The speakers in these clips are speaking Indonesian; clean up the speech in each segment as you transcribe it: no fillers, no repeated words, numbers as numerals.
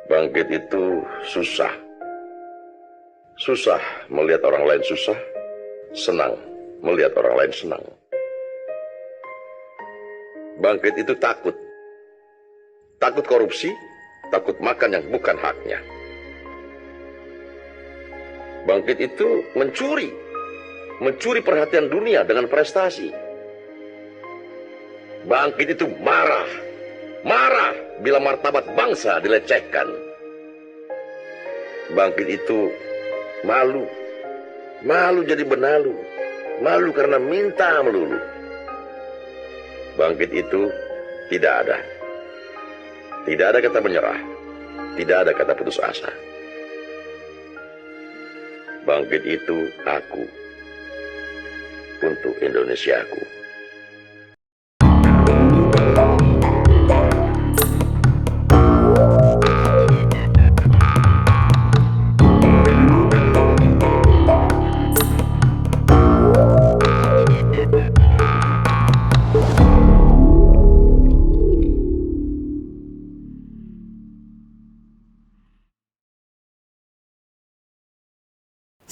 Bangkit itu susah. Susah melihat orang lain susah, senang melihat orang lain senang. Bangkit itu takut. Takut korupsi, takut makan yang bukan haknya. Bangkit itu mencuri perhatian dunia dengan prestasi. Bangkit itu marah bila martabat bangsa dilecehkan. Bangkit itu malu jadi benalu, malu karena minta melulu. Bangkit itu tidak ada kata menyerah, tidak ada kata putus asa. Bangkit itu aku untuk Indonesiaku.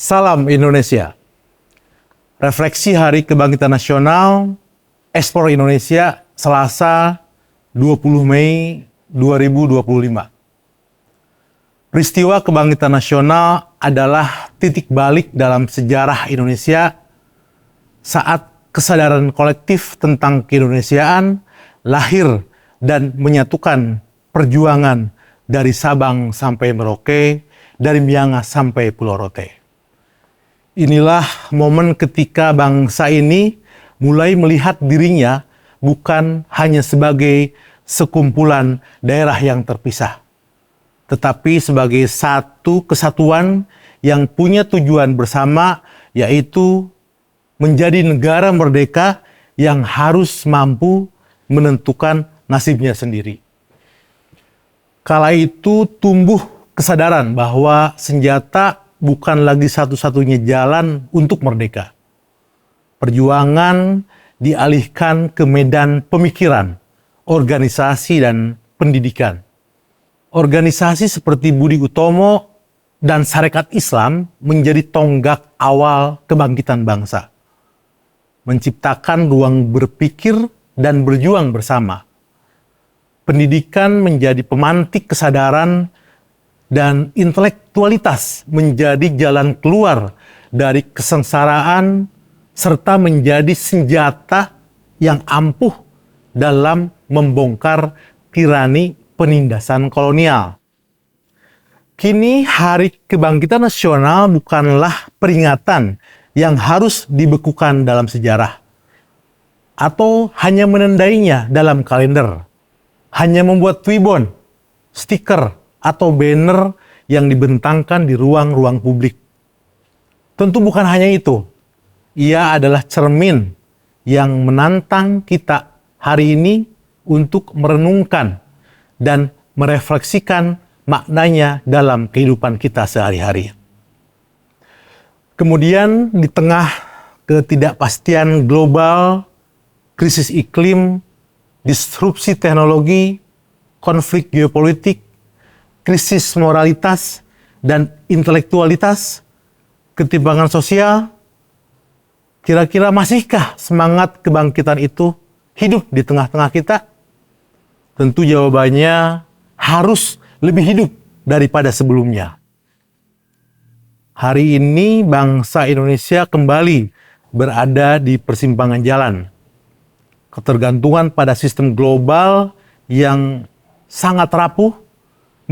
Salam Indonesia. Refleksi Hari Kebangkitan Nasional, Explore Indonesia, Selasa 20 Mei 2025. Peristiwa Kebangkitan Nasional adalah titik balik dalam sejarah Indonesia saat kesadaran kolektif tentang keindonesiaan lahir dan menyatukan perjuangan dari Sabang sampai Merauke, dari Miangas sampai Pulau Rote. Inilah momen ketika bangsa ini mulai melihat dirinya bukan hanya sebagai sekumpulan daerah yang terpisah, tetapi sebagai satu kesatuan yang punya tujuan bersama, yaitu menjadi negara merdeka yang harus mampu menentukan nasibnya sendiri. Kala itu tumbuh kesadaran bahwa senjata bukan lagi satu-satunya jalan untuk merdeka. Perjuangan dialihkan ke medan pemikiran, organisasi, dan pendidikan. Organisasi seperti Budi Utomo dan Sarekat Islam menjadi tonggak awal kebangkitan bangsa. Menciptakan ruang berpikir dan berjuang bersama. Pendidikan menjadi pemantik kesadaran dan intelektualitas menjadi jalan keluar dari kesengsaraan serta menjadi senjata yang ampuh dalam membongkar tirani penindasan kolonial. Kini Hari Kebangkitan Nasional bukanlah peringatan yang harus dibekukan dalam sejarah atau hanya menandainya dalam kalender, hanya membuat twibbon, stiker, atau banner yang dibentangkan di ruang-ruang publik. Tentu bukan hanya itu. Ia adalah cermin yang menantang kita hari ini untuk merenungkan dan merefleksikan maknanya dalam kehidupan kita sehari-hari. Kemudian di tengah ketidakpastian global, krisis iklim, disrupsi teknologi, konflik geopolitik, krisis moralitas dan intelektualitas, ketimpangan sosial, kira-kira masihkah semangat kebangkitan itu hidup di tengah-tengah kita? Tentu jawabannya harus lebih hidup daripada sebelumnya. Hari ini bangsa Indonesia kembali berada di persimpangan jalan. Ketergantungan pada sistem global yang sangat rapuh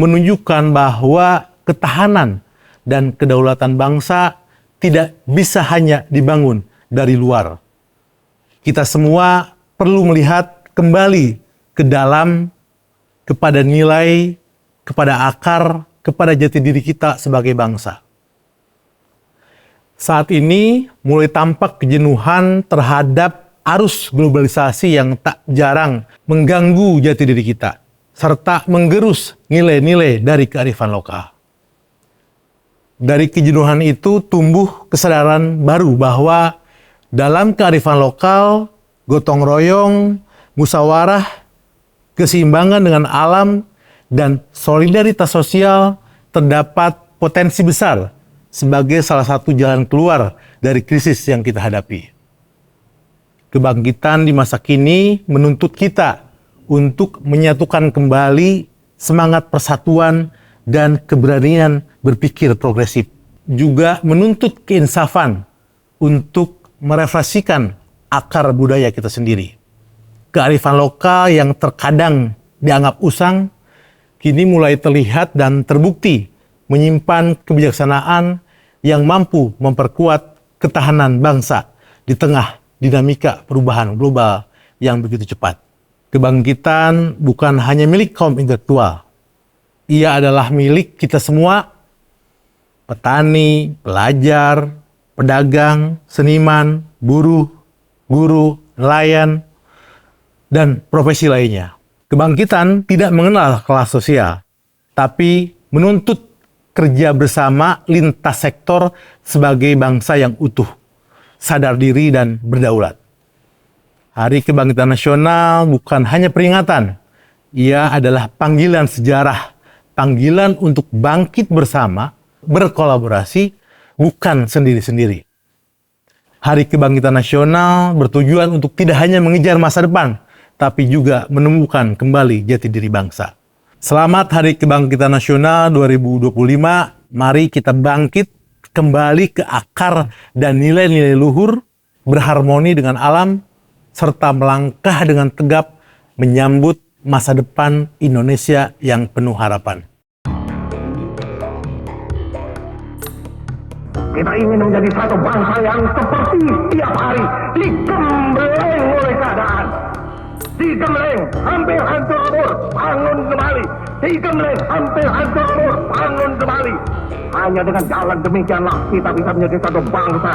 menunjukkan bahwa ketahanan dan kedaulatan bangsa tidak bisa hanya dibangun dari luar. Kita semua perlu melihat kembali ke dalam, kepada nilai, kepada akar, kepada jati diri kita sebagai bangsa. Saat ini mulai tampak kejenuhan terhadap arus globalisasi yang tak jarang mengganggu jati diri kita, serta menggerus nilai-nilai dari kearifan lokal. Dari kejenuhan itu tumbuh kesadaran baru bahwa dalam kearifan lokal, gotong royong, musyawarah, keseimbangan dengan alam, dan solidaritas sosial terdapat potensi besar sebagai salah satu jalan keluar dari krisis yang kita hadapi. Kebangkitan di masa kini menuntut kita untuk menyatukan kembali semangat persatuan dan keberanian berpikir progresif. Juga menuntut keinsafan untuk merefleksikan akar budaya kita sendiri. Kearifan lokal yang terkadang dianggap usang, kini mulai terlihat dan terbukti menyimpan kebijaksanaan yang mampu memperkuat ketahanan bangsa di tengah dinamika perubahan global yang begitu cepat. Kebangkitan bukan hanya milik kaum intelektual. Ia adalah milik kita semua, petani, pelajar, pedagang, seniman, buruh, guru, nelayan, dan profesi lainnya. Kebangkitan tidak mengenal kelas sosial, tapi menuntut kerja bersama lintas sektor sebagai bangsa yang utuh, sadar diri dan berdaulat. Hari Kebangkitan Nasional bukan hanya peringatan, ia adalah panggilan sejarah, panggilan untuk bangkit bersama, berkolaborasi, bukan sendiri-sendiri. Hari Kebangkitan Nasional bertujuan untuk tidak hanya mengejar masa depan, tapi juga menemukan kembali jati diri bangsa. Selamat Hari Kebangkitan Nasional 2025, mari kita bangkit kembali ke akar dan nilai-nilai luhur, berharmoni dengan alam, serta melangkah dengan tegap menyambut masa depan Indonesia yang penuh harapan. Kita ingin menjadi satu bangsa yang seperti setiap hari digembleng oleh keadaan. Digembleng, hampir hancur lebur, bangun kembali. Digembleng, hampir hancur lebur, bangun kembali. Hanya dengan jalan demikianlah kita bisa menjadi satu bangsa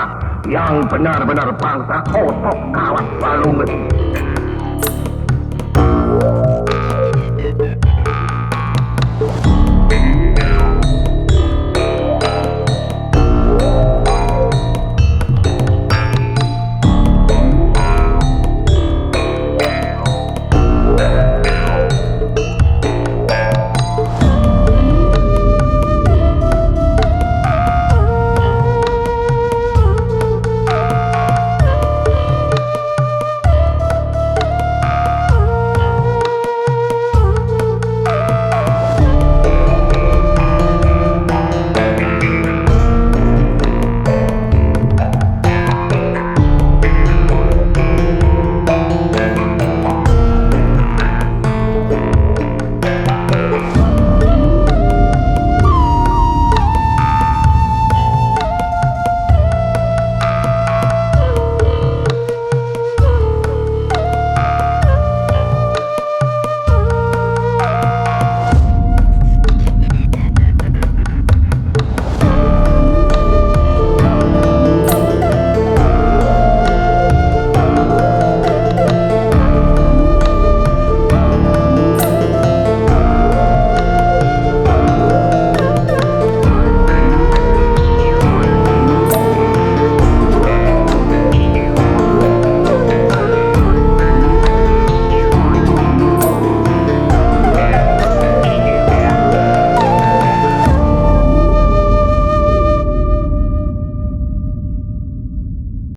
yang benar-benar bangsa otok kawat balung besi.